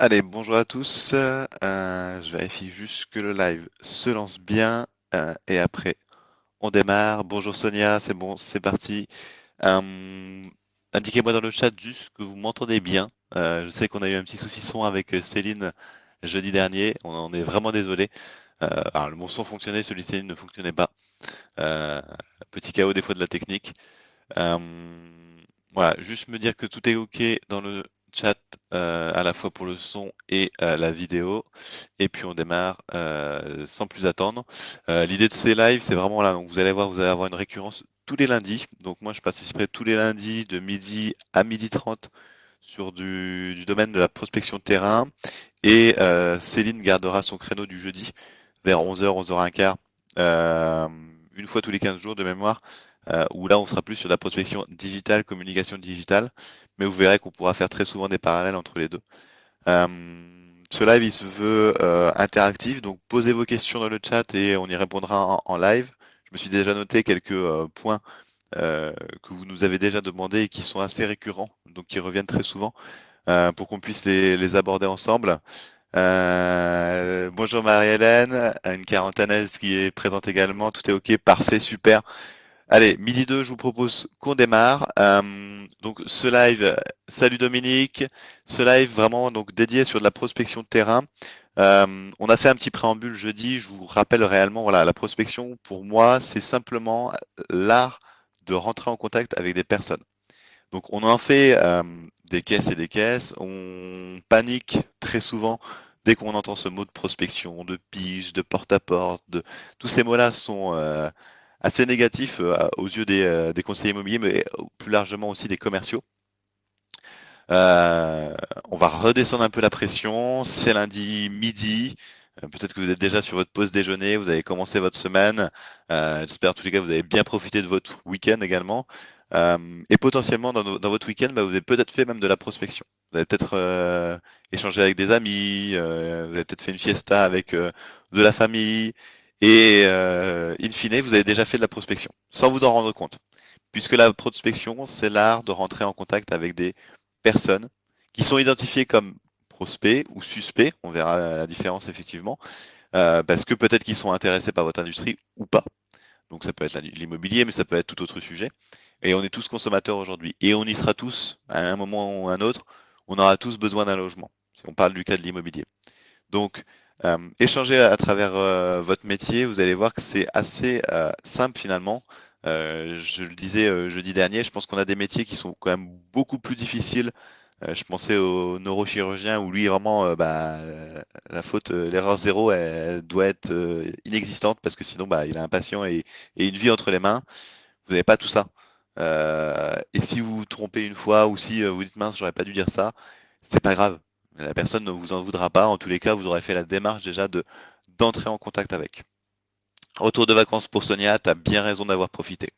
Allez, bonjour à tous. Je vérifie juste que le live se lance bien et après on démarre. Bonjour Sonia, c'est bon, c'est parti. Euh, Indiquez-moi dans le chat juste que vous m'entendez bien. Je sais qu'on a eu un petit souci son avec Céline jeudi dernier. On en est vraiment désolé. Alors, mon son fonctionnait, celui de Céline ne fonctionnait pas. Euh, Petit chaos des fois de la technique. Euh, voilà, juste me dire que tout est OK dans le chat, à la fois pour le son et la vidéo. Et puis on démarre sans plus attendre. L'idée de ces lives, c'est vraiment là. Donc vous allez voir, vous allez avoir une récurrence tous les lundis. Donc moi, je participerai tous les lundis de midi à midi 30 sur du domaine de la prospection de terrain. Et Céline gardera son créneau du jeudi vers 11h, 11h15, une fois tous les 15 jours de mémoire, où là on sera plus sur la prospection digitale, communication digitale, mais vous verrez qu'on pourra faire très souvent des parallèles entre les deux. Euh, Ce live il se veut interactif, donc posez vos questions dans le chat et on y répondra en live. Je me suis déjà noté quelques points que vous nous avez déjà demandé et qui sont assez récurrents, donc qui reviennent très souvent, pour qu'on puisse les aborder ensemble. Bonjour Marie-Hélène, une quarantainaise qui est présente également. Tout est OK, parfait, super. Allez, midi 2, je vous propose qu'on démarre. Donc ce live, salut Dominique, ce live vraiment donc dédié sur de la prospection de terrain. On a fait un petit préambule jeudi. Je vous rappelle réellement, voilà, la prospection pour moi, c'est simplement l'art de rentrer en contact avec des personnes. Donc on en fait des caisses et des caisses, on panique très souvent dès qu'on entend ce mot de prospection, de pige, de porte-à-porte, tous ces mots-là sont assez négatifs aux yeux des conseillers immobiliers, mais plus largement aussi des commerciaux. Euh, on va redescendre un peu la pression, c'est lundi midi. Peut-être que vous êtes déjà sur votre pause déjeuner, vous avez commencé votre semaine. J'espère en tous les cas que vous avez bien profité de votre week-end également. Et potentiellement dans votre week-end, bah, vous avez peut-être fait même de la prospection. Vous avez peut-être échangé avec des amis, vous avez peut-être fait une fiesta avec de la famille. Et in fine, vous avez déjà fait de la prospection, sans vous en rendre compte. Puisque la prospection, c'est l'art de rentrer en contact avec des personnes qui sont identifiées comme prospects ou suspects, on verra la différence effectivement, parce que peut-être qu'ils sont intéressés par votre industrie ou pas. Donc ça peut être l'immobilier, mais ça peut être tout autre sujet. Et on est tous consommateurs aujourd'hui. Et on y sera tous, à un moment ou à un autre, on aura tous besoin d'un logement, si on parle du cas de l'immobilier. Donc, échanger à travers votre métier, vous allez voir que c'est assez simple finalement. Je le disais jeudi dernier, je pense qu'on a des métiers qui sont quand même beaucoup plus difficiles. Je pensais au neurochirurgien où lui vraiment, la faute, l'erreur zéro, elle doit être inexistante parce que sinon, bah, il a un patient et une vie entre les mains. Vous n'avez pas tout ça. Et si vous vous trompez une fois ou si vous dites mince, j'aurais pas dû dire ça, c'est pas grave. La personne ne vous en voudra pas. En tous les cas, vous aurez fait la démarche déjà de d'entrer en contact avec. Retour de vacances pour Sonia, tu as bien raison d'avoir profité.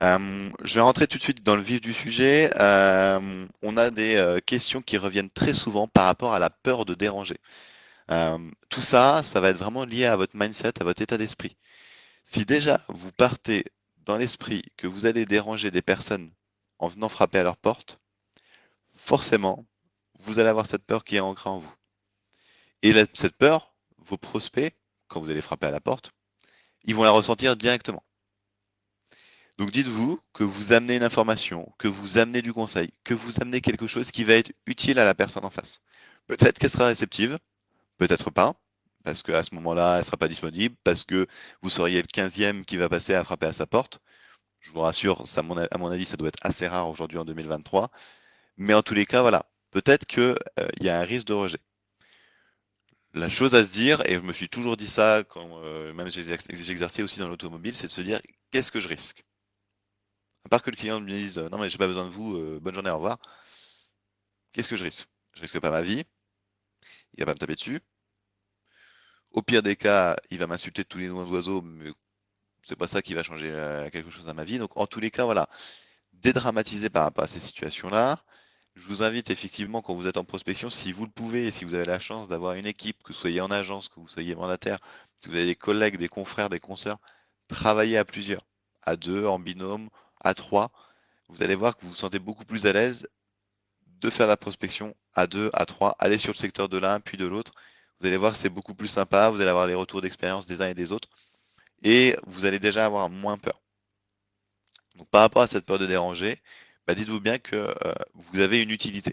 Je vais rentrer tout de suite dans le vif du sujet. On a des questions qui reviennent très souvent par rapport à la peur de déranger. Tout ça, ça va être vraiment lié à votre mindset, à votre état d'esprit. Si déjà vous partez dans l'esprit que vous allez déranger des personnes en venant frapper à leur porte, forcément, vous allez avoir cette peur qui est ancrée en vous. Et cette peur, vos prospects, quand vous allez frapper à la porte, ils vont la ressentir directement. Donc dites-vous que vous amenez une information, que vous amenez du conseil, que vous amenez quelque chose qui va être utile à la personne en face. Peut-être qu'elle sera réceptive, peut-être pas, parce qu'à ce moment-là, elle ne sera pas disponible, parce que vous seriez le 15e qui va passer à frapper à sa porte. Je vous rassure, ça, à mon avis, ça doit être assez rare aujourd'hui en 2023. Mais en tous les cas, voilà, peut-être qu'il y a un risque de rejet. La chose à se dire, et je me suis toujours dit ça quand même j'exerçais aussi dans l'automobile, c'est de se dire qu'est-ce que je risque? À part que le client me dise non mais j'ai pas besoin de vous, bonne journée, au revoir. Qu'est-ce que je risque? Je risque pas ma vie, il va pas me taper dessus. Au pire des cas, il va m'insulter de tous les noms d'oiseaux, mais c'est pas ça qui va changer quelque chose à ma vie. Donc en tous les cas, voilà, dédramatiser par rapport à ces situations-là. Je vous invite effectivement, quand vous êtes en prospection, si vous le pouvez et si vous avez la chance d'avoir une équipe, que vous soyez en agence, que vous soyez mandataire, si vous avez des collègues, des confrères, des consoeurs, travaillez à plusieurs, à deux, en binôme, à trois. Vous allez voir que vous vous sentez beaucoup plus à l'aise de faire la prospection à 2, à 3, aller sur le secteur de l'un, puis de l'autre. Vous allez voir que c'est beaucoup plus sympa, vous allez avoir les retours d'expérience des uns et des autres, et vous allez déjà avoir moins peur. Donc par rapport à cette peur de déranger, bah, dites-vous bien que vous avez une utilité.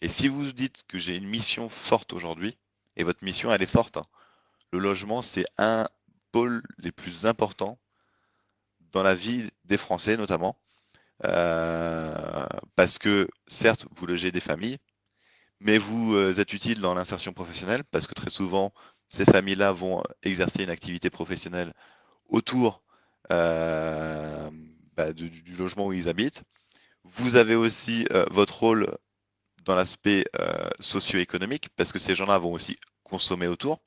Et si vous vous dites que j'ai une mission forte aujourd'hui, et votre mission elle est forte, hein, le logement c'est un pôle les plus importants dans la vie des Français notamment, parce que certes vous logez des familles, mais vous êtes utile dans l'insertion professionnelle, parce que très souvent ces familles-là vont exercer une activité professionnelle autour du logement où ils habitent. Vous avez aussi votre rôle dans l'aspect socio-économique, parce que ces gens-là vont aussi consommer autour.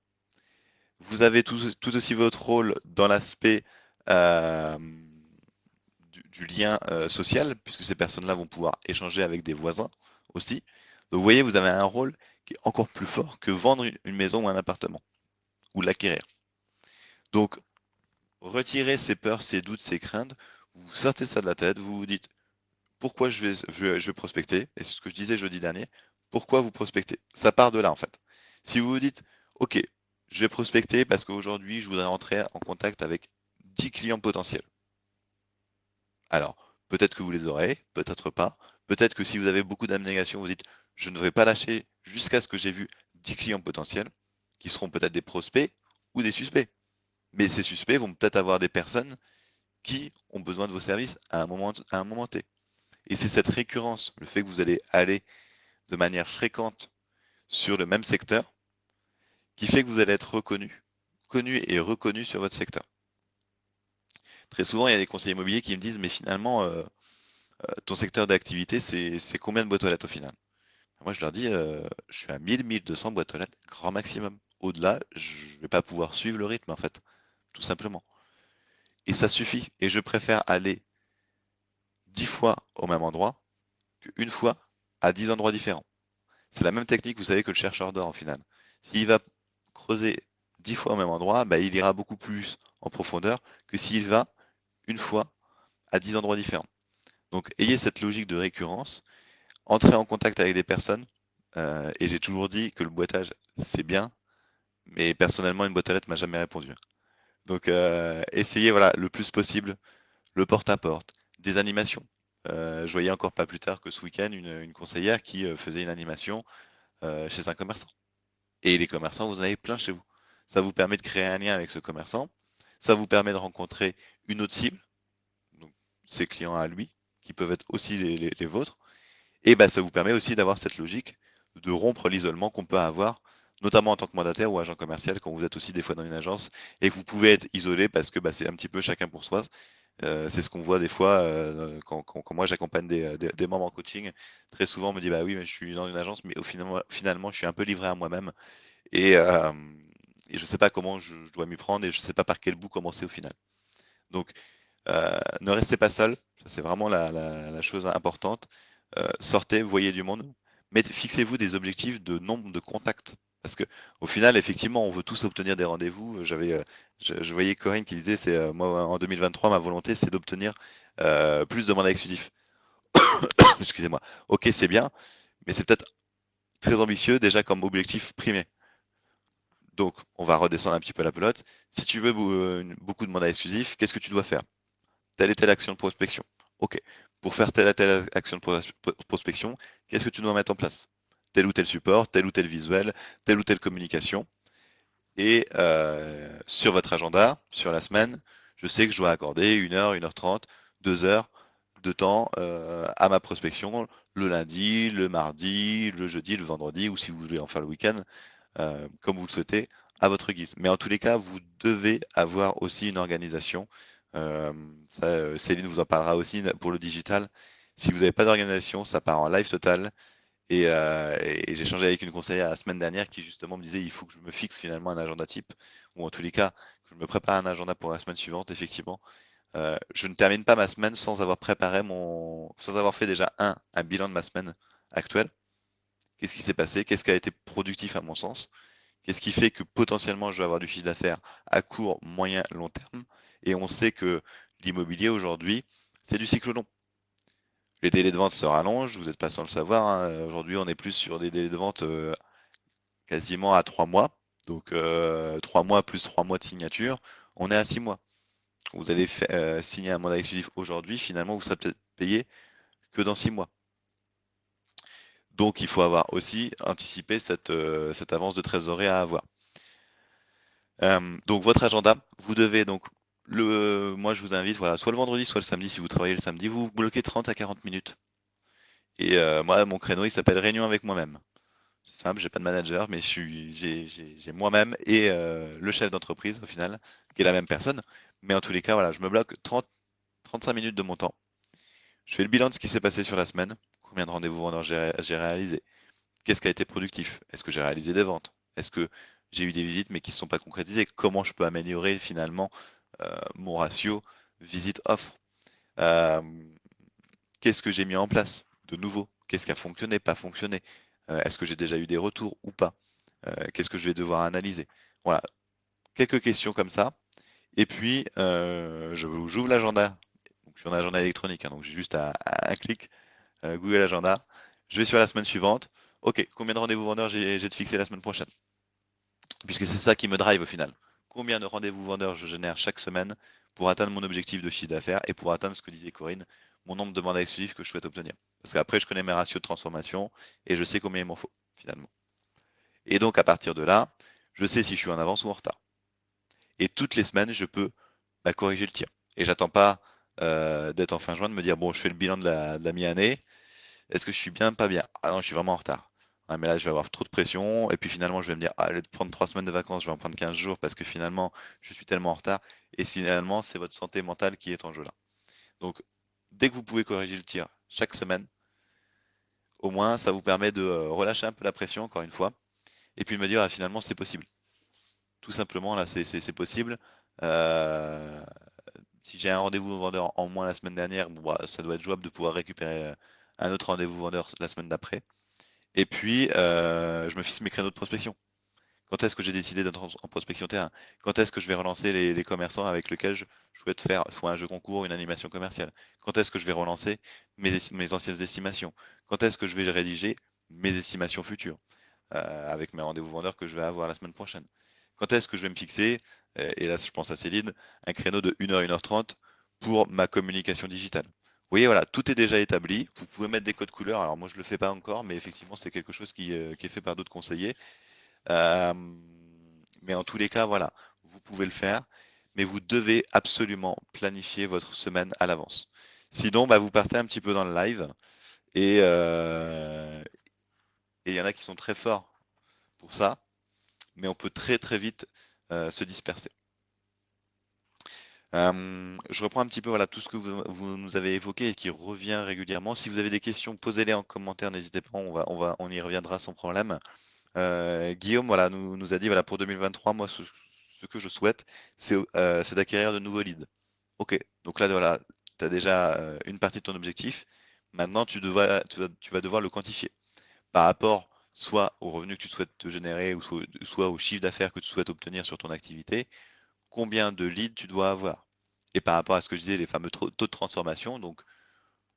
Vous avez tout aussi votre rôle dans l'aspect euh, du lien social, puisque ces personnes-là vont pouvoir échanger avec des voisins aussi. Donc vous voyez, vous avez un rôle qui est encore plus fort que vendre une maison ou un appartement, ou l'acquérir. Donc, retirez ces peurs, ces doutes, ces craintes, vous sortez ça de la tête, vous vous dites pourquoi je vais prospecter, et c'est ce que je disais jeudi dernier, pourquoi vous prospectez. Ça part de là en fait. Si vous vous dites, ok, je vais prospecter parce qu'aujourd'hui je voudrais entrer en contact avec 10 clients potentiels. Alors, peut-être que vous les aurez, peut-être pas. Peut-être que si vous avez beaucoup d'abnégation, vous dites, je ne vais pas lâcher jusqu'à ce que j'ai vu 10 clients potentiels, qui seront peut-être des prospects ou des suspects. Mais ces suspects vont peut-être avoir des personnes qui ont besoin de vos services à un moment T. Et c'est cette récurrence, le fait que vous allez aller de manière fréquente sur le même secteur, qui fait que vous allez être reconnu, connu et reconnu sur votre secteur. Très souvent, il y a des conseillers immobiliers qui me disent, mais finalement, ton secteur d'activité, c'est combien de boîtes aux lettres au final? Moi, je leur dis, je suis à 1000, 1200 boîtes aux lettres, grand maximum. Au-delà, je ne vais pas pouvoir suivre le rythme, en fait, tout simplement. Et ça suffit. Et je préfère aller 10 fois au même endroit qu'une fois à 10 endroits différents. C'est la même technique, vous savez, que le chercheur d'or, en final. S'il va creuser 10 fois au même endroit, bah, il ira beaucoup plus en profondeur que s'il va une fois à 10 endroits différents. Donc, ayez cette logique de récurrence, entrez en contact avec des personnes, et j'ai toujours dit que le boitage, c'est bien, mais personnellement, une boîte aux lettres m'a jamais répondu. Donc, essayez voilà, le plus possible le porte-à-porte, des animations. Je voyais encore pas plus tard que ce week-end une conseillère qui faisait une animation chez un commerçant. Et les commerçants, vous en avez plein chez vous. Ça vous permet de créer un lien avec ce commerçant. Ça vous permet de rencontrer une autre cible, donc ses clients à lui, qui peuvent être aussi les vôtres. Et bah, ça vous permet aussi d'avoir cette logique de rompre l'isolement qu'on peut avoir, notamment en tant que mandataire ou agent commercial, quand vous êtes aussi des fois dans une agence et que vous pouvez être isolé parce que bah, c'est un petit peu chacun pour soi. C'est ce qu'on voit des fois quand moi j'accompagne des membres en coaching. Très souvent, on me dit bah oui, mais je suis dans une agence, mais finalement, je suis un peu livré à moi-même et, euh, et je ne sais pas comment je dois m'y prendre et je ne sais pas par quel bout commencer au final. Donc, ne restez pas seul, ça c'est vraiment la chose importante. Sortez, voyez du monde, mais fixez-vous des objectifs de nombre de contacts. Parce que au final, effectivement, on veut tous obtenir des rendez-vous. Je voyais Corinne qui disait, c'est moi en 2023, ma volonté, c'est d'obtenir plus de mandats exclusifs. Excusez-moi. Ok, c'est bien, mais c'est peut-être très ambitieux déjà comme objectif primé. Donc, on va redescendre un petit peu la pelote. Si tu veux beaucoup de mandats exclusifs, qu'est-ce que tu dois faire? Telle et telle action de prospection. Ok. Pour faire telle et telle action de prospection, qu'est-ce que tu dois mettre en place? Tel ou tel support, tel ou tel visuel, telle ou telle communication. Et sur votre agenda, sur la semaine, je sais que je dois accorder 1 heure, 1h30, 2 heures de temps à ma prospection le lundi, le mardi, le jeudi, le vendredi, ou si vous voulez en faire le week-end, comme vous le souhaitez, à votre guise. Mais en tous les cas, vous devez avoir aussi une organisation. Euh, Ça, Céline vous en parlera aussi pour le digital. Si vous n'avez pas d'organisation, ça part en live total. Et j'ai échangé avec une conseillère la semaine dernière qui justement me disait il faut que je me fixe finalement un agenda type, ou en tous les cas, que je me prépare un agenda pour la semaine suivante, effectivement. Je ne termine pas ma semaine sans avoir sans avoir fait déjà un bilan de ma semaine actuelle. Qu'est-ce qui s'est passé? Qu'est-ce qui a été productif à mon sens? Qu'est-ce qui fait que potentiellement je vais avoir du chiffre d'affaires à court, moyen, long terme? Et on sait que l'immobilier aujourd'hui, c'est du cycle long. Les délais de vente se rallongent, vous n'êtes pas sans le savoir, hein. Aujourd'hui, on est plus sur des délais de vente quasiment à 3 mois. Donc 3 mois plus 3 mois de signature, on est à 6 mois. Vous allez signer un mandat exclusif aujourd'hui, finalement, vous serez peut-être payé que dans 6 mois. Donc il faut avoir aussi anticipé cette avance de trésorerie à avoir. Donc votre agenda, vous devez donc moi je vous invite, voilà, soit le vendredi, soit le samedi, si vous travaillez le samedi, vous bloquez 30 à 40 minutes. Et moi, mon créneau, il s'appelle Réunion avec moi-même. C'est simple, j'ai pas de manager, mais j'ai moi-même et le chef d'entreprise au final, qui est la même personne. Mais en tous les cas, voilà, je me bloque 35 minutes de mon temps. Je fais le bilan de ce qui s'est passé sur la semaine. Combien de rendez-vous vendeurs j'ai réalisé? Qu'est-ce qui a été productif? Est-ce que j'ai réalisé des ventes? Est-ce que j'ai eu des visites mais qui ne sont pas concrétisées? Comment je peux améliorer finalement mon ratio visite-offre? Euh, Qu'est-ce que j'ai mis en place de nouveau? Qu'est-ce qui a fonctionné, pas fonctionné? Est-ce que j'ai déjà eu des retours ou pas? Qu'est-ce que je vais devoir analyser? Voilà, quelques questions comme ça. Et puis, j'ouvre l'agenda. Donc, je suis en agenda électronique, hein, donc j'ai juste à un clic, Google Agenda. Je vais sur la semaine suivante. Ok, combien de rendez-vous vendeurs j'ai de fixer la semaine prochaine? Puisque c'est ça qui me drive au final. Combien de rendez-vous vendeurs je génère chaque semaine pour atteindre mon objectif de chiffre d'affaires et pour atteindre ce que disait Corinne, mon nombre de mandats exclusifs que je souhaite obtenir. Parce qu'après, je connais mes ratios de transformation et je sais combien il m'en faut finalement. Et donc à partir de là, je sais si je suis en avance ou en retard. Et toutes les semaines, je peux corriger le tir. Et j'attends pas d'être en fin juin de me dire bon, je fais le bilan de la mi-année. Est-ce que je suis bien, pas bien? Ah non, je suis vraiment en retard. Ah, mais là, je vais avoir trop de pression. Et puis finalement, je vais me dire, ah, au lieu de prendre 3 semaines de vacances, je vais en prendre 15 jours parce que finalement, je suis tellement en retard. Et finalement, c'est votre santé mentale qui est en jeu là. Donc, dès que vous pouvez corriger le tir chaque semaine, au moins, ça vous permet de relâcher un peu la pression, encore une fois. Et puis de me dire, ah, finalement, c'est possible. Tout simplement, là, c'est possible. Euh, Si j'ai un rendez-vous vendeur en moins la semaine dernière, bon, bah, ça doit être jouable de pouvoir récupérer un autre rendez-vous vendeur la semaine d'après. Et puis, je me fixe mes créneaux de prospection. Quand est-ce que j'ai décidé d'être en prospection terrain? Quand est-ce que je vais relancer les commerçants avec lesquels je souhaite faire soit un jeu concours, une animation commerciale? Quand est-ce que je vais relancer mes anciennes estimations? Quand est-ce que je vais rédiger mes estimations futures avec mes rendez-vous vendeurs que je vais avoir la semaine prochaine? Quand est-ce que je vais me fixer, et là je pense à Céline, un créneau de 1 heure, 1 h 30 pour ma communication digitale? Vous voyez, voilà, tout est déjà établi. Vous pouvez mettre des codes couleurs. Alors moi, je ne le fais pas encore, mais effectivement, c'est quelque chose qui est fait par d'autres conseillers. Euh, mais en tous les cas, voilà, vous pouvez le faire, mais vous devez absolument planifier votre semaine à l'avance. Sinon, bah, vous partez un petit peu dans le live et il y en a qui sont très forts pour ça, mais on peut très très vite se disperser. Je reprends un petit peu voilà, tout ce que vous nous avez évoqué et qui revient régulièrement. Si vous avez des questions, posez-les en commentaire, n'hésitez pas, on y reviendra sans problème. Guillaume voilà, nous a dit voilà, pour 2023, moi, ce que je souhaite, c'est d'acquérir de nouveaux leads. Ok, donc là, voilà, tu as déjà une partie de ton objectif. Maintenant, tu vas devoir le quantifier par rapport soit aux revenus que tu souhaites te générer ou soit au chiffre d'affaires que tu souhaites obtenir sur ton activité. Combien de leads tu dois avoir? Et par rapport à ce que je disais, les fameux taux de transformation, donc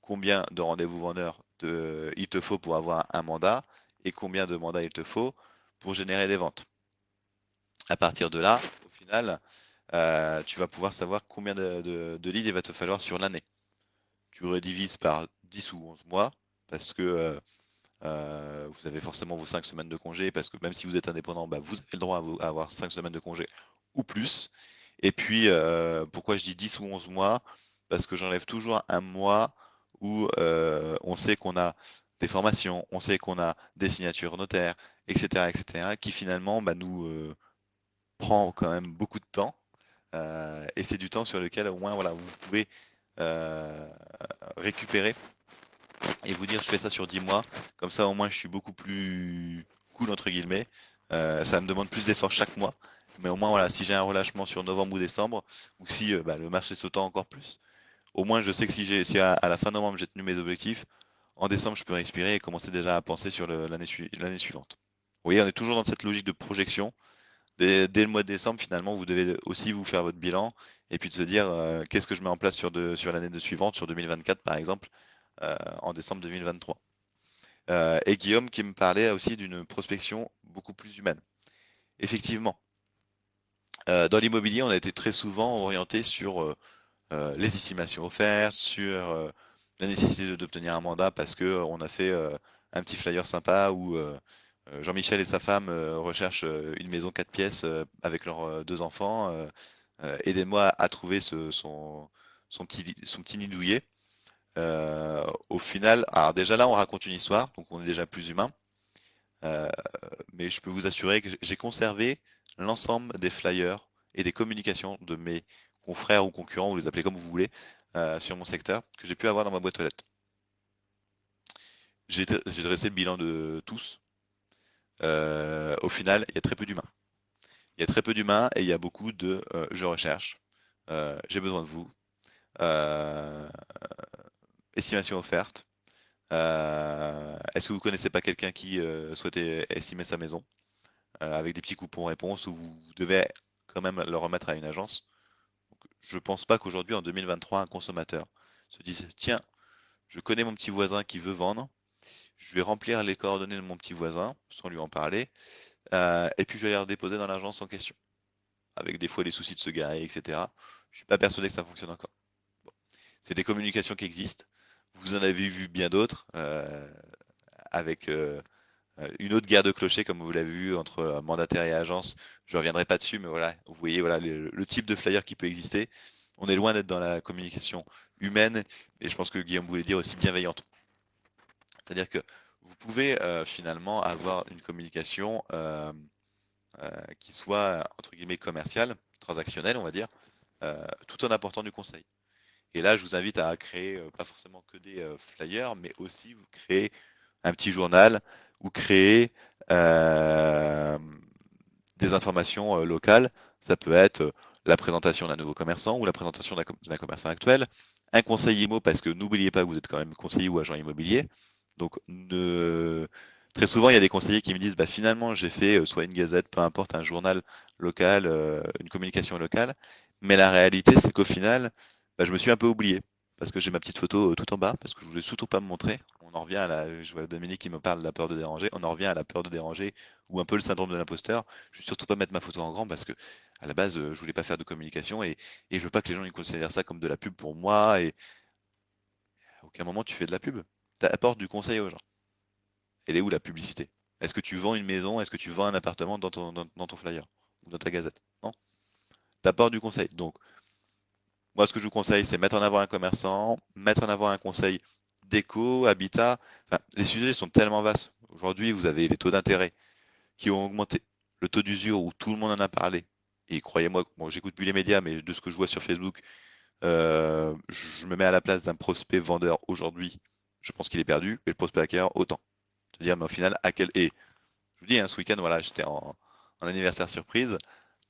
combien de rendez-vous vendeurs il te faut pour avoir un mandat et combien de mandats il te faut pour générer des ventes. À partir de là, au final, tu vas pouvoir savoir combien de leads il va te falloir sur l'année. Tu redivises par 10 ou 11 mois parce que vous avez forcément vos 5 semaines de congé parce que même si vous êtes indépendant, bah, vous avez le droit à avoir 5 semaines de congé ou plus. Et puis, pourquoi je dis 10 ou 11 mois? Parce que j'enlève toujours un mois où on sait qu'on a des formations, on sait qu'on a des signatures notaires, etc., qui finalement bah, nous prend quand même beaucoup de temps. Et c'est du temps sur lequel au moins voilà, vous pouvez euh, récupérer et vous dire je fais ça sur 10 mois, comme ça au moins je suis beaucoup plus cool entre guillemets. Ça me demande plus d'efforts chaque mois, mais au moins voilà, si j'ai un relâchement sur novembre ou décembre, ou si bah, le marché s'autant encore plus, au moins je sais que si à la fin novembre j'ai tenu mes objectifs, en décembre je peux respirer et commencer déjà à penser sur l'année suivante. Vous voyez, on est toujours dans cette logique de projection. Dès le mois de décembre, finalement, vous devez aussi vous faire votre bilan et puis de se dire qu'est-ce que je mets en place sur l'année suivante, sur 2024 par exemple, en décembre 2023. Et Guillaume qui me parlait aussi d'une prospection beaucoup plus humaine. Effectivement, dans l'immobilier, on a été très souvent orienté sur les estimations offertes, sur la nécessité d'obtenir un mandat parce que on a fait un petit flyer sympa où Jean-Michel et sa femme recherchent une maison 4 pièces avec leurs deux enfants. Aidez-moi à trouver son petit nid douillet. Au final, alors déjà là, on raconte une histoire, donc on est déjà plus humain. Euh, mais je peux vous assurer que j'ai conservé l'ensemble des flyers et des communications de mes confrères ou concurrents, vous les appelez comme vous voulez, sur mon secteur, que j'ai pu avoir dans ma boîte aux lettres. J'ai dressé le bilan de tous. Au final, il y a très peu d'humains. Il y a très peu d'humains et il y a beaucoup de je recherche, j'ai besoin de vous, euh, estimation offerte. Est-ce que vous connaissez pas quelqu'un qui souhaitait estimer sa maison avec des petits coupons réponse où vous devez quand même le remettre à une agence? Donc, je pense pas qu'aujourd'hui, en 2023, un consommateur se dise tiens, je connais mon petit voisin qui veut vendre, je vais remplir les coordonnées de mon petit voisin sans lui en parler, et puis je vais les redéposer dans l'agence en question, avec des fois les soucis de se garer, etc. Je suis pas persuadé que ça fonctionne encore. Bon. C'est des communications qui existent. Vous en avez vu bien d'autres, avec une autre guerre de clochers, comme vous l'avez vu, entre mandataire et agence. Je ne reviendrai pas dessus, mais voilà, vous voyez voilà, le type de flyer qui peut exister. On est loin d'être dans la communication humaine, et je pense que Guillaume voulait dire aussi bienveillante. C'est-à-dire que vous pouvez finalement avoir une communication qui soit, entre guillemets, commerciale, transactionnelle, on va dire, tout en apportant du conseil. Et là, je vous invite à créer pas forcément que des flyers, mais aussi vous créer un petit journal ou créer euh, des informations locales. Ça peut être la présentation d'un nouveau commerçant ou la présentation d'un commerçant actuel, un conseil IMO, parce que n'oubliez pas que vous êtes quand même conseiller ou agent immobilier. Donc, très souvent, il y a des conseillers qui me disent bah, finalement, j'ai fait soit une gazette, peu importe, un journal local, une communication locale. Mais la réalité, c'est qu'au final, bah, je me suis un peu oublié parce que j'ai ma petite photo tout en bas, parce que je voulais surtout pas me montrer. On en revient à je vois Dominique qui me parle de la peur de déranger. On en revient à la peur de déranger ou un peu le syndrome de l'imposteur. Je vais surtout pas mettre ma photo en grand parce que à la base, je voulais pas faire de communication et je veux pas que les gens ils considèrent ça comme de la pub pour moi. Et à aucun moment tu fais de la pub. Tu apportes du conseil aux gens. Elle est où la publicité? Est-ce que tu vends une maison? Est-ce que tu vends un appartement dans ton flyer ou dans ta gazette? Non. Tu apportes du conseil. Donc, moi, ce que je vous conseille, c'est mettre en avant un commerçant, mettre en avant un conseil déco, habitat. Enfin, les sujets sont tellement vastes. Aujourd'hui, vous avez les taux d'intérêt qui ont augmenté, le taux d'usure où tout le monde en a parlé. Et croyez-moi, bon, j'écoute plus les médias, mais de ce que je vois sur Facebook, je me mets à la place d'un prospect vendeur aujourd'hui. Je pense qu'il est perdu, et le prospect acquéreur autant. C'est-à-dire, mais au final, à quel. Et je vous dis, hein, ce week-end, voilà, j'étais en anniversaire surprise.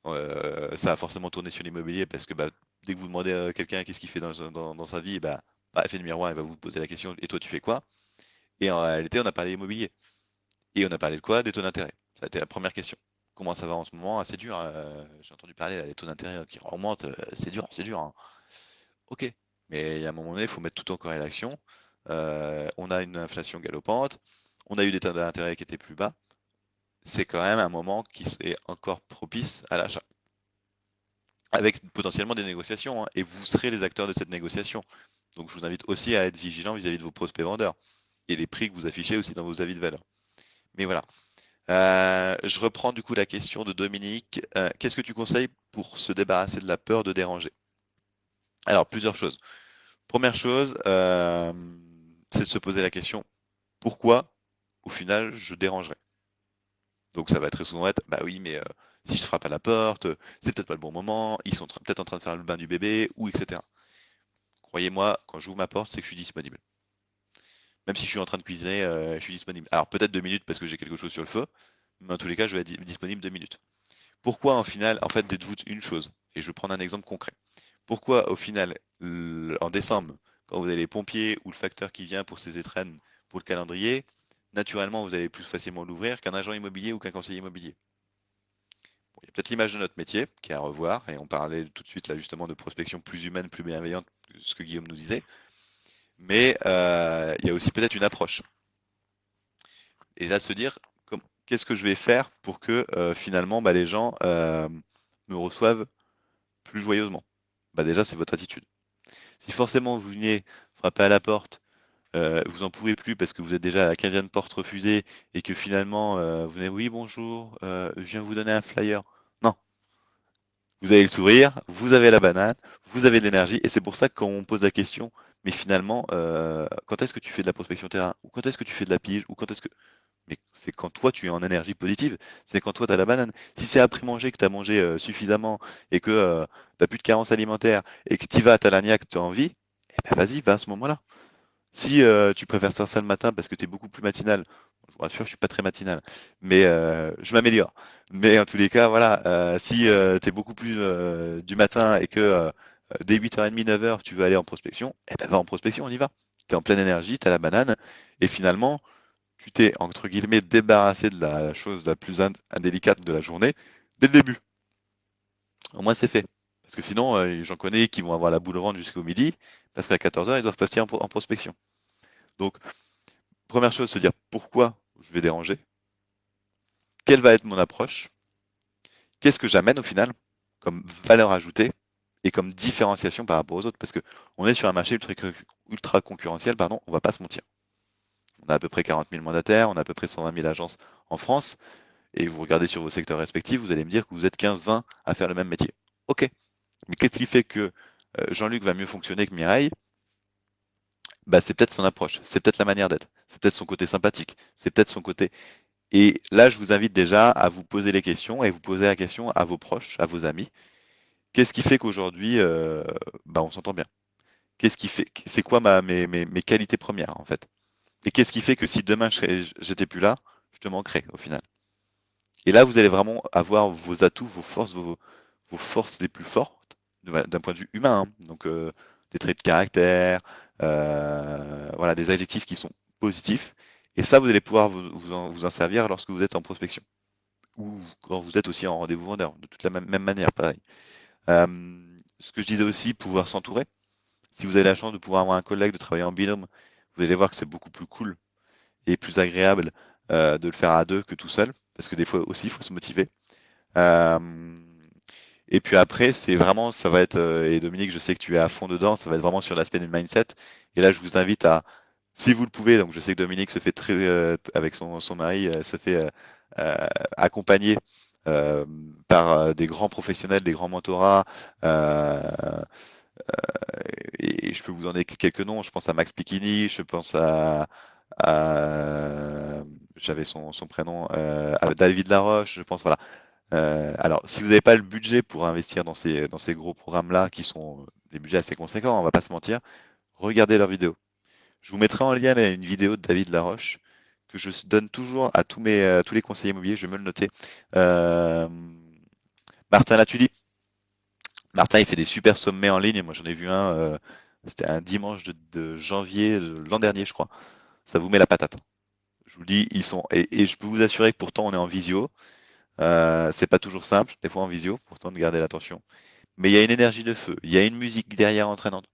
Ça a forcément tourné sur l'immobilier parce que bah, dès que vous demandez à quelqu'un qu'est-ce qu'il fait dans sa vie, bah, effet de miroir, il va vous poser la question et toi tu fais quoi? Et en réalité, on a parlé immobilier. Et on a parlé de quoi? Des taux d'intérêt. Ça a été la première question. Comment ça va en ce moment? Ah, c'est dur. J'ai entendu parler là, des taux d'intérêt qui remontent. C'est dur, c'est dur, hein. Ok. Mais il y a un moment donné, il faut mettre tout en corrélation. On a une inflation galopante. On a eu des taux d'intérêt qui étaient plus bas. C'est quand même un moment qui est encore propice à l'achat, avec potentiellement des négociations, hein, et vous serez les acteurs de cette négociation. Donc je vous invite aussi à être vigilant vis-à-vis de vos prospects vendeurs et les prix que vous affichez aussi dans vos avis de valeur. Mais voilà. Je reprends du coup la question de Dominique. Qu'est-ce que tu conseilles pour se débarrasser de la peur de déranger? Alors, plusieurs choses. Première chose, c'est de se poser la question, pourquoi au final je dérangerais? Donc ça va très souvent être, bah oui, mais si je frappe à la porte, c'est peut-être pas le bon moment, ils sont peut-être en train de faire le bain du bébé, ou etc. Croyez-moi, quand j'ouvre ma porte, c'est que je suis disponible. Même si je suis en train de cuisiner, je suis disponible. Alors peut-être 2 minutes parce que j'ai quelque chose sur le feu, mais en tous les cas, je vais être disponible 2 minutes. Pourquoi en final, en fait, dites-vous une chose, et je vais prendre un exemple concret. Pourquoi au final, en décembre, quand vous avez les pompiers ou le facteur qui vient pour ses étrennes, pour le calendrier, naturellement, vous allez plus facilement l'ouvrir qu'un agent immobilier ou qu'un conseiller immobilier. Bon, il y a peut-être l'image de notre métier qui est à revoir, et on parlait tout de suite là justement de prospection plus humaine, plus bienveillante, ce que Guillaume nous disait. Mais il y a aussi peut-être une approche. Et là, de se dire, qu'est-ce que je vais faire pour que finalement les gens me reçoivent plus joyeusement? Déjà, c'est votre attitude. Si forcément vous venez frapper à la porte, vous en pouvez plus parce que vous êtes déjà à la 15e porte refusée et que finalement vous venez, oui, bonjour, je viens vous donner un flyer. Non, vous avez le sourire, vous avez la banane, vous avez de l'énergie et c'est pour ça que quand on pose la question, mais finalement, quand est-ce que tu fais de la prospection terrain? Ou quand est-ce que tu fais de la pige? Ou quand est-ce que mais c'est quand toi tu es en énergie positive, c'est quand toi tu as la banane. Si c'est après manger que tu as mangé suffisamment et que tu n'as plus de carence alimentaire et que tu vas, tu as la niaque, tu as envie, eh ben vas-y, va à ce moment-là. Si tu préfères faire ça le matin parce que tu es beaucoup plus matinal, je vous rassure, je suis pas très matinal, mais je m'améliore. Mais en tous les cas, voilà, si tu es beaucoup plus du matin et que dès 8h30, 9h, tu veux aller en prospection, eh ben va en prospection, on y va. Tu es en pleine énergie, tu as la banane, et finalement, tu t'es, entre guillemets, débarrassé de la chose la plus indélicate de la journée dès le début. Au moins, c'est fait. Parce que sinon, j'en connais qui vont avoir la boule au ventre jusqu'au midi, parce qu'à 14h, ils doivent partir en prospection. Donc, première chose, se dire pourquoi je vais déranger, quelle va être mon approche, qu'est-ce que j'amène au final comme valeur ajoutée et comme différenciation par rapport aux autres. Parce que on est sur un marché ultra concurrentiel, pardon, on va pas se mentir. On a à peu près 40 000 mandataires, on a à peu près 120 000 agences en France, et vous regardez sur vos secteurs respectifs, vous allez me dire que vous êtes 15-20 à faire le même métier. Ok, mais qu'est-ce qui fait que Jean-Luc va mieux fonctionner que Mireille? C'est peut-être son approche, c'est peut-être la manière d'être, c'est peut-être son côté sympathique, c'est peut-être son côté. Et là, je vous invite déjà à vous poser les questions et vous poser la question à vos proches, à vos amis. Qu'est-ce qui fait qu'aujourd'hui, on s'entend bien? Qu'est-ce qui fait, c'est quoi mes qualités premières en fait? Et qu'est-ce qui fait que si demain j'étais plus là, je te manquerais au final? Et là, vous allez vraiment avoir vos atouts, vos forces les plus fortes d'un point de vue humain, hein. Donc, des traits de caractère, voilà, des adjectifs qui sont positifs. Et ça, vous allez pouvoir vous en servir lorsque vous êtes en prospection ou quand vous êtes aussi en rendez-vous vendeur, de toute la même manière, pareil. Ce que je disais aussi, pouvoir s'entourer. Si vous avez la chance de pouvoir avoir un collègue, de travailler en binôme, vous allez voir que c'est beaucoup plus cool et plus agréable de le faire à deux que tout seul, parce que des fois aussi, il faut se motiver. Euh, et puis après, c'est vraiment, ça va être, et Dominique, je sais que tu es à fond dedans, ça va être vraiment sur l'aspect du mindset. Et là, je vous invite à, si vous le pouvez, donc je sais que Dominique se fait très, avec son mari, se fait euh, accompagner euh, par des grands professionnels, des grands mentorats. euh, et je peux vous donner quelques noms. Je pense à Max Picchini, je pense à j'avais son prénom, à David Laroche, je pense, voilà. Alors, si vous n'avez pas le budget pour investir dans ces gros programmes-là, qui sont des budgets assez conséquents, on va pas se mentir, regardez leurs vidéos. Je vous mettrai en lien une vidéo de David Laroche que je donne toujours à tous les conseillers immobiliers, je vais me le noter. Euh, Martin Latulippe. Martin, il fait des super sommets en ligne. Moi, j'en ai vu un, c'était un dimanche de janvier de l'an dernier, je crois. Ça vous met la patate. Je vous le dis, ils sont. Et je peux vous assurer que pourtant, on est en visio. C'est pas toujours simple, des fois en visio, pourtant de garder l'attention. Mais il y a une énergie de feu, il y a une musique derrière entraînante.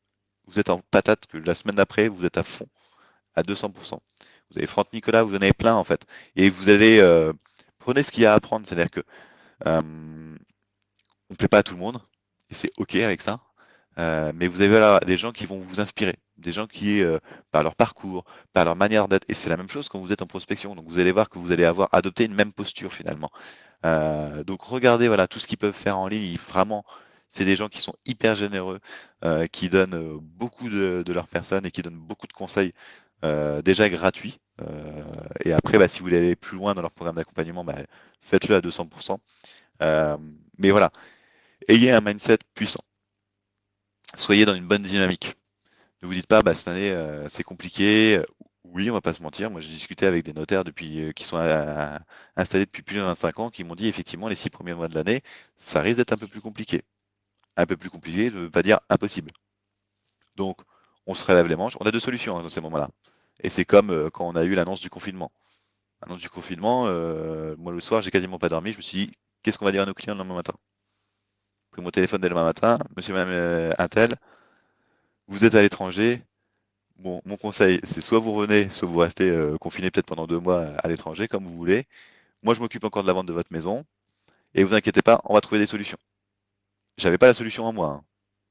Vous êtes en patate que la semaine d'après, vous êtes à fond, à 200%. Vous avez Franck Nicolas, vous en avez plein en fait. Et vous allez, prenez ce qu'il y a à apprendre, c'est-à-dire que on ne plaît pas à tout le monde, et c'est OK avec ça. Mais vous avez là, des gens qui vont vous inspirer, des gens qui, par leur parcours, par leur manière d'être, et c'est la même chose quand vous êtes en prospection. Donc vous allez voir que vous allez avoir adopté une même posture finalement. Donc regardez voilà tout ce qu'ils peuvent faire en ligne. Vraiment, c'est des gens qui sont hyper généreux, qui donnent beaucoup de leur personne et qui donnent beaucoup de conseils déjà gratuits. Et après, si vous voulez aller plus loin dans leur programme d'accompagnement, faites-le à 200%. Euh, mais voilà, ayez un mindset puissant. Soyez dans une bonne dynamique. Ne vous dites pas, cette année, c'est compliqué. Oui, on va pas se mentir. Moi, j'ai discuté avec des notaires qui sont installés depuis plus de 25 ans, qui m'ont dit effectivement les 6 premiers mois de l'année, ça risque d'être un peu plus compliqué. Un peu plus compliqué, ne veut pas dire impossible. Donc, on se relève les manches. On a deux solutions dans ces moments-là. Et c'est comme quand on a eu l'annonce du confinement. L'annonce du confinement, moi le soir, j'ai quasiment pas dormi. Je me suis dit, qu'est-ce qu'on va dire à nos clients le lendemain matin? J'ai pris mon téléphone dès le lendemain matin, monsieur, madame, un tel, vous êtes à l'étranger, mon conseil, c'est soit vous revenez, soit vous restez confiné peut-être pendant 2 mois à l'étranger, comme vous voulez. Moi, je m'occupe encore de la vente de votre maison. Et vous inquiétez pas, on va trouver des solutions. J'avais pas la solution en moi, hein.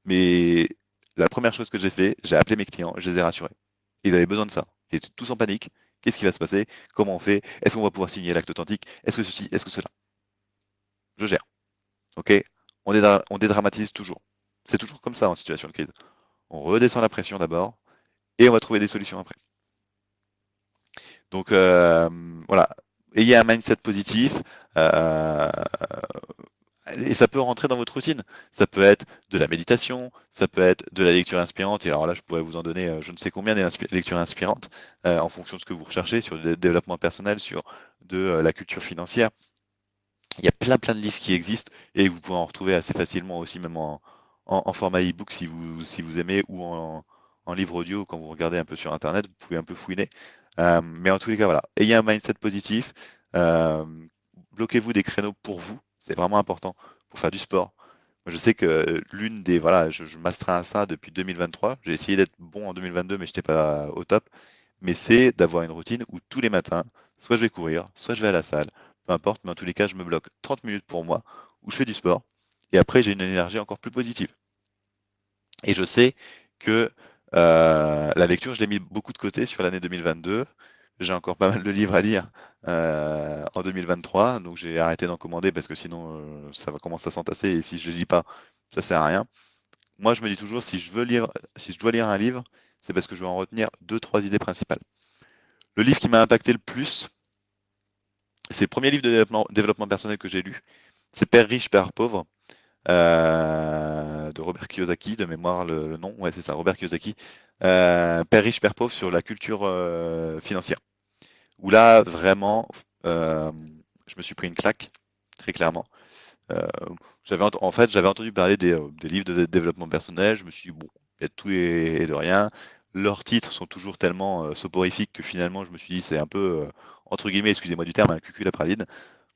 Mais la première chose que j'ai fait, j'ai appelé mes clients, je les ai rassurés. Ils avaient besoin de ça. Ils étaient tous en panique. Qu'est-ce qui va se passer? Comment on fait? Est-ce qu'on va pouvoir signer l'acte authentique? Est-ce que ceci? Est-ce que cela? Je gère. Ok? On dédramatise toujours. C'est toujours comme ça en situation de crise. On redescend la pression d'abord et on va trouver des solutions après. Donc voilà, ayez un mindset positif. Euh, Et ça peut rentrer dans votre routine. Ça peut être de la méditation, ça peut être de la lecture inspirante. Et alors là, je pourrais vous en donner je ne sais combien des lectures inspirantes en fonction de ce que vous recherchez sur le développement personnel, sur de la culture financière. Il y a plein de livres qui existent et vous pouvez en retrouver assez facilement aussi, même en format e-book si vous aimez, ou en livre audio quand vous regardez un peu sur Internet, vous pouvez un peu fouiner. Mais en tous les cas, voilà, ayez un mindset positif. Euh, Bloquez-vous des créneaux pour vous, c'est vraiment important pour faire du sport. Moi, je sais que l'une des, voilà, je m'astreins à ça depuis 2023. J'ai essayé d'être bon en 2022, mais je n'étais pas au top. Mais c'est d'avoir une routine où tous les matins, soit je vais courir, soit je vais à la salle, peu importe, mais en tous les cas, je me bloque 30 minutes pour moi, où je fais du sport, et après, j'ai une énergie encore plus positive. Et je sais que la lecture, je l'ai mis beaucoup de côté sur l'année 2022. J'ai encore pas mal de livres à lire en 2023, donc j'ai arrêté d'en commander parce que sinon ça va commencer à s'entasser et si je ne lis pas, ça sert à rien. Moi, je me dis toujours, si je dois lire un livre, c'est parce que je vais en retenir deux, trois idées principales. Le livre qui m'a impacté le plus, c'est le premier livre de développement personnel que j'ai lu. C'est Père riche, Père pauvre de Robert Kiyosaki, de mémoire le nom. Ouais, c'est ça, Robert Kiyosaki. Père riche, Père pauvre sur la culture financière. Où là, vraiment, euh, je me suis pris une claque, très clairement. Euh, en fait, j'avais entendu parler des livres de développement personnel. Je me suis dit, bon, il y a de tout et de rien. Leurs titres sont toujours tellement soporifiques que finalement, je me suis dit, c'est un peu, entre guillemets, excusez-moi du terme, un cucul à praline.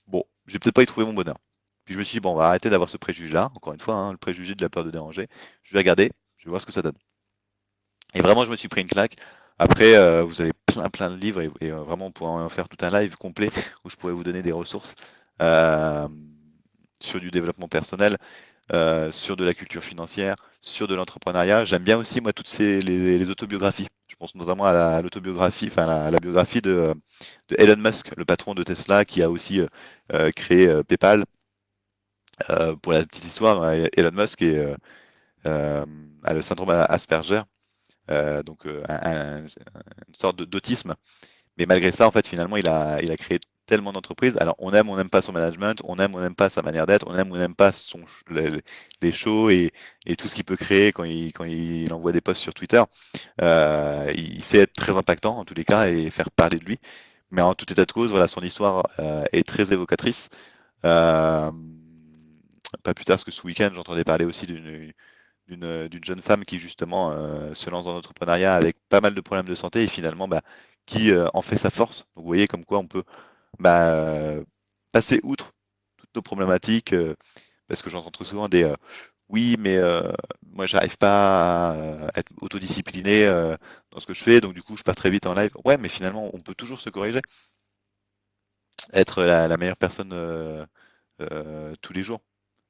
Bon, j'ai peut-être pas y trouvé mon bonheur. Puis je me suis dit, bon, on va arrêter d'avoir ce préjugé-là, encore une fois, hein, le préjugé de la peur de déranger. Je vais la garder, je vais voir ce que ça donne. Et vraiment, je me suis pris une claque. Après, vous avez plein de livres et vraiment, on pourrait en faire tout un live complet où je pourrais vous donner des ressources euh, sur du développement personnel, sur de la culture financière, sur de l'entrepreneuriat. J'aime bien aussi, moi, toutes les autobiographies. Je pense notamment à l'autobiographie, enfin la biographie de Elon Musk, le patron de Tesla, qui a aussi créé PayPal. Pour la petite histoire, Elon Musk euh, a le syndrome Asperger, donc une sorte d'autisme. Mais malgré ça, en fait, finalement, il a créé tellement d'entreprises. Alors, on n'aime pas son management, on n'aime pas sa manière d'être, on n'aime pas les shows et tout ce qu'il peut créer quand il envoie des posts sur Twitter. Il sait être très impactant, en tous les cas, et faire parler de lui. Mais en tout état de cause, voilà, son histoire est très évocatrice. Euh, Pas plus tard que ce week-end, j'entendais parler aussi d'une jeune femme qui justement se lance dans l'entrepreneuriat avec pas mal de problèmes de santé et finalement bah, qui en fait sa force. Donc vous voyez comme quoi on peut bah, passer outre toutes nos problématiques parce que j'entends trop souvent des oui mais moi j'arrive pas à être autodiscipliné dans ce que je fais donc du coup je pars très vite en live. Ouais mais finalement on peut toujours se corriger, être la meilleure personne tous les jours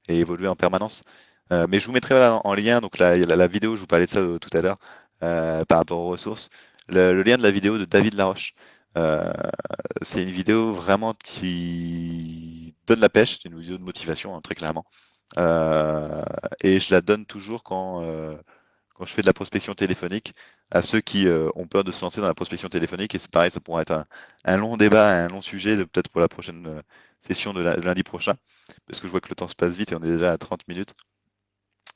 et évoluer en permanence. Mais je vous mettrai voilà, en lien, donc la vidéo, je vous parlais de ça tout à l'heure, par rapport aux ressources, le lien de la vidéo de David Laroche. Euh, c'est une vidéo vraiment qui donne la pêche, c'est une vidéo de motivation, hein, très clairement. Et je la donne toujours quand je fais de la prospection téléphonique à ceux qui ont peur de se lancer dans la prospection téléphonique. Et c'est pareil, ça pourrait être un long débat, un long sujet, peut-être pour la prochaine session de lundi prochain, parce que je vois que le temps se passe vite et on est déjà à 30 minutes.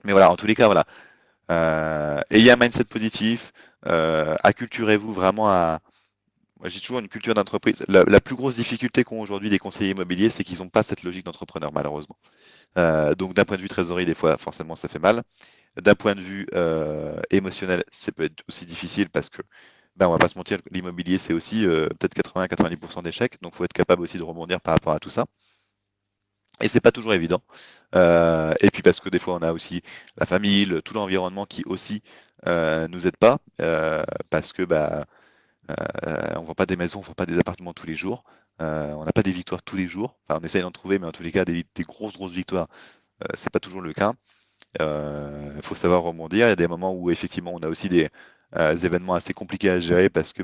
Mais voilà, en tous les cas, voilà. Ayez un mindset positif, acculturez-vous vraiment à. Moi, j'ai toujours une culture d'entreprise. La plus grosse difficulté qu'ont aujourd'hui les conseillers immobiliers, c'est qu'ils n'ont pas cette logique d'entrepreneur, malheureusement. Donc, d'un point de vue trésorerie, des fois, forcément, ça fait mal. D'un point de vue émotionnel, ça peut être aussi difficile parce que, ben, on va pas se mentir, l'immobilier, c'est aussi peut-être 80-90% d'échecs. Donc, il faut être capable aussi de rebondir par rapport à tout ça. Et c'est pas toujours évident. Et puis parce que des fois, on a aussi la famille, tout l'environnement qui aussi nous aide pas parce que on vend pas des maisons, on vend pas des appartements tous les jours. On n'a pas des victoires tous les jours. Enfin, on essaye d'en trouver, mais en tous les cas, des grosses victoires, c'est pas toujours le cas. Il faut savoir rebondir. Il y a des moments où effectivement, on a aussi des événements assez compliqués à gérer parce que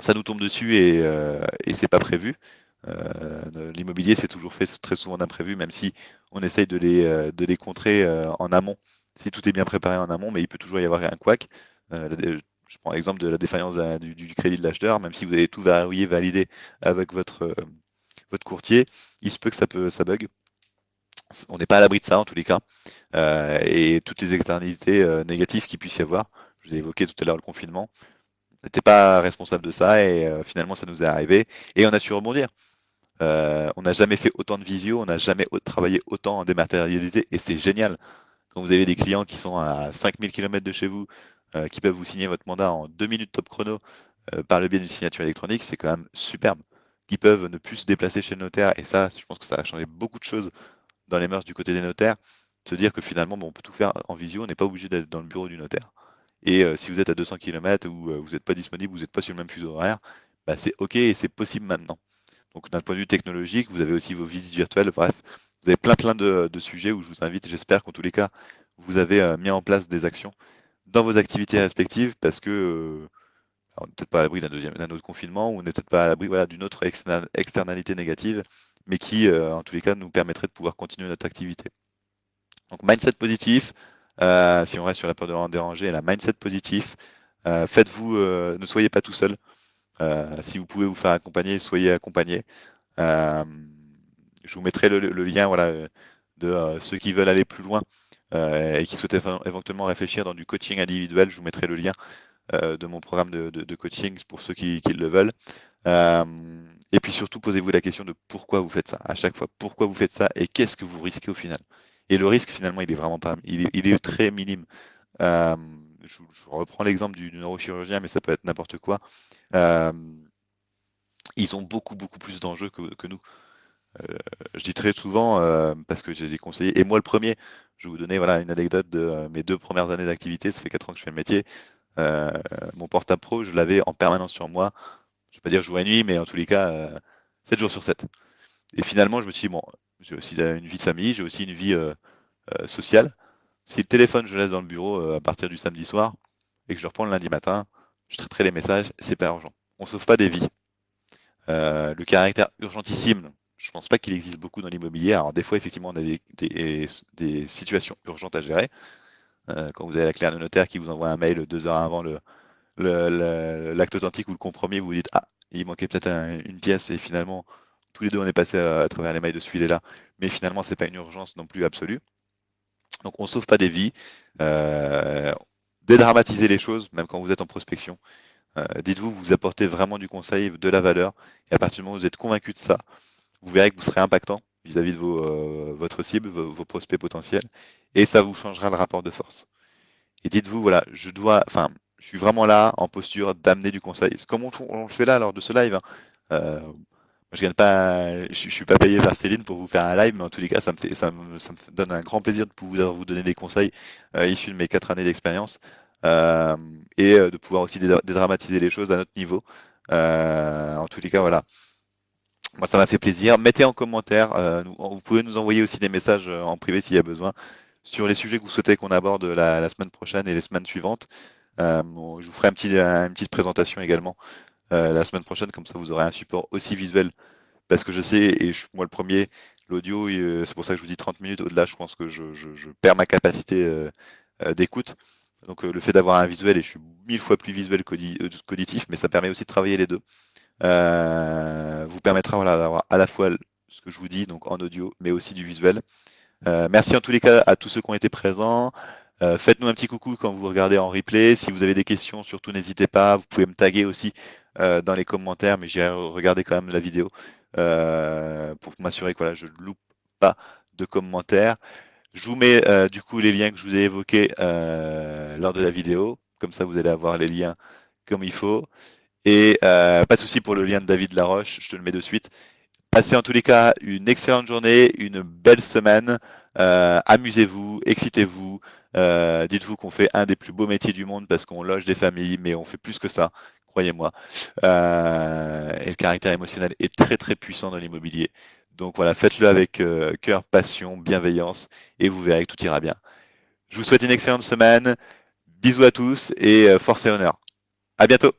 ça nous tombe dessus et c'est pas prévu. L'immobilier, c'est toujours fait très souvent d'imprévus, même si on essaye de les contrer en amont, si tout est bien préparé en amont, mais il peut toujours y avoir un couac. Je prends l'exemple de la défaillance du crédit de l'acheteur, même si vous avez tout verrouillé, validé avec votre courtier, il se peut que ça bug. On n'est pas à l'abri de ça en tous les cas, et toutes les externalités négatives qu'il puisse y avoir. Je vous ai évoqué tout à l'heure le confinement. On n'était pas responsable de ça et finalement ça nous est arrivé et on a su rebondir. On n'a jamais fait autant de visio, on n'a jamais travaillé autant en dématérialisé et c'est génial. Quand vous avez des clients qui sont à 5000 km de chez vous, qui peuvent vous signer votre mandat en 2 minutes top chrono par le biais d'une signature électronique, c'est quand même superbe. Qui peuvent ne plus se déplacer chez le notaire et ça, je pense que ça a changé beaucoup de choses dans les mœurs du côté des notaires. Se dire que finalement, on peut tout faire en visio, on n'est pas obligé d'être dans le bureau du notaire. Et si vous êtes à 200 km ou vous n'êtes pas disponible, vous n'êtes pas sur le même fuseau horaire, c'est OK et c'est possible maintenant. Donc d'un point de vue technologique, vous avez aussi vos visites virtuelles, bref, vous avez plein de sujets où je vous invite, j'espère qu'en tous les cas, vous avez mis en place des actions dans vos activités respectives parce que on n'est peut-être pas à l'abri d'un autre confinement ou on n'est peut-être pas à l'abri voilà, d'une autre externalité négative, mais qui en tous les cas nous permettrait de pouvoir continuer notre activité. Donc mindset positif, si on reste sur la peur de déranger, la mindset positif, faites-vous, ne soyez pas tout seul. Si vous pouvez vous faire accompagner, soyez accompagné. Euh, je vous mettrai le lien voilà, de ceux qui veulent aller plus loin et qui souhaitent éventuellement réfléchir dans du coaching individuel. Je vous mettrai le lien de mon programme de coaching pour ceux qui le veulent. Euh, et puis surtout, posez-vous la question de pourquoi vous faites ça. À chaque fois, pourquoi vous faites ça et qu'est-ce que vous risquez au final. Et le risque, finalement, il est vraiment pas, il est très minime. Euh, je reprends l'exemple du neurochirurgien, mais ça peut être n'importe quoi. Euh, ils ont beaucoup plus d'enjeux que nous. Je dis très souvent, parce que j'ai des conseillers, et moi le premier, je vais vous donner voilà, une anecdote de mes 2 premières années d'activité, ça fait 4 ans que je fais le métier. Euh, Mon portable pro, je l'avais en permanence sur moi. Je ne vais pas dire jour et nuit, mais en tous les cas, 7 jours sur 7. Et finalement, je me suis dit, bon, j'ai aussi une vie de famille, j'ai aussi une vie sociale. Si le téléphone, je le laisse dans le bureau à partir du samedi soir et que je le reprends le lundi matin, je traiterai les messages, c'est pas urgent. On sauve pas des vies. Le caractère urgentissime, je pense pas qu'il existe beaucoup dans l'immobilier. Alors des fois, effectivement, on a des situations urgentes à gérer. Quand vous avez la clé de notaire qui vous envoie un mail 2 heures avant l'acte authentique ou le compromis, vous vous dites, ah, il manquait peut-être une pièce et finalement, tous les deux, on est passé à travers les mails de celui-là. Mais finalement, c'est pas une urgence non plus absolue. Donc, on sauve pas des vies. Euh, Dédramatiser les choses, même quand vous êtes en prospection. Dites-vous, vous apportez vraiment du conseil, de la valeur. Et à partir du moment où vous êtes convaincu de ça, vous verrez que vous serez impactant vis-à-vis de votre cible, vos prospects potentiels. Et ça vous changera le rapport de force. Et dites-vous, voilà, je suis vraiment là en posture d'amener du conseil. C'est comme on le fait là lors de ce live, hein. Moi, je gagne pas, je suis pas payé par Céline pour vous faire un live, mais en tous les cas, ça me donne un grand plaisir de pouvoir vous donner des conseils issus de mes 4 années d'expérience euh, et de pouvoir aussi dédramatiser les choses à notre niveau. En tous les cas, voilà. Moi, ça m'a fait plaisir. Mettez en commentaire. Vous pouvez nous envoyer aussi des messages en privé s'il y a besoin sur les sujets que vous souhaitez qu'on aborde la semaine prochaine et les semaines suivantes. Bon, je vous ferai une petite présentation également la semaine prochaine, comme ça vous aurez un support aussi visuel. Parce que je sais, et moi le premier, l'audio, c'est pour ça que je vous dis 30 minutes. Au-delà, je pense que je perds ma capacité d'écoute. Donc le fait d'avoir un visuel, et je suis 1000 fois plus visuel qu'auditif, mais ça permet aussi de travailler les deux. Vous permettra voilà, d'avoir à la fois ce que je vous dis, donc en audio, mais aussi du visuel. Merci en tous les cas à tous ceux qui ont été présents. Faites-nous un petit coucou quand vous regardez en replay. Si vous avez des questions, surtout n'hésitez pas. Vous pouvez me taguer aussi dans les commentaires, mais j'irai regarder quand même la vidéo pour m'assurer que voilà, je ne loupe pas de commentaires. Je vous mets du coup les liens que je vous ai évoqués lors de la vidéo. Comme ça, vous allez avoir les liens comme il faut. Et pas de souci pour le lien de David Laroche, je te le mets de suite. Passez en tous les cas une excellente journée, une belle semaine. Amusez-vous, excitez-vous. Dites-vous qu'on fait un des plus beaux métiers du monde parce qu'on loge des familles, mais on fait plus que ça, croyez-moi. Et le caractère émotionnel est très très puissant dans l'immobilier. Donc voilà, faites-le avec cœur, passion, bienveillance, et vous verrez que tout ira bien. Je vous souhaite une excellente semaine. Bisous à tous et force et honneur. À bientôt.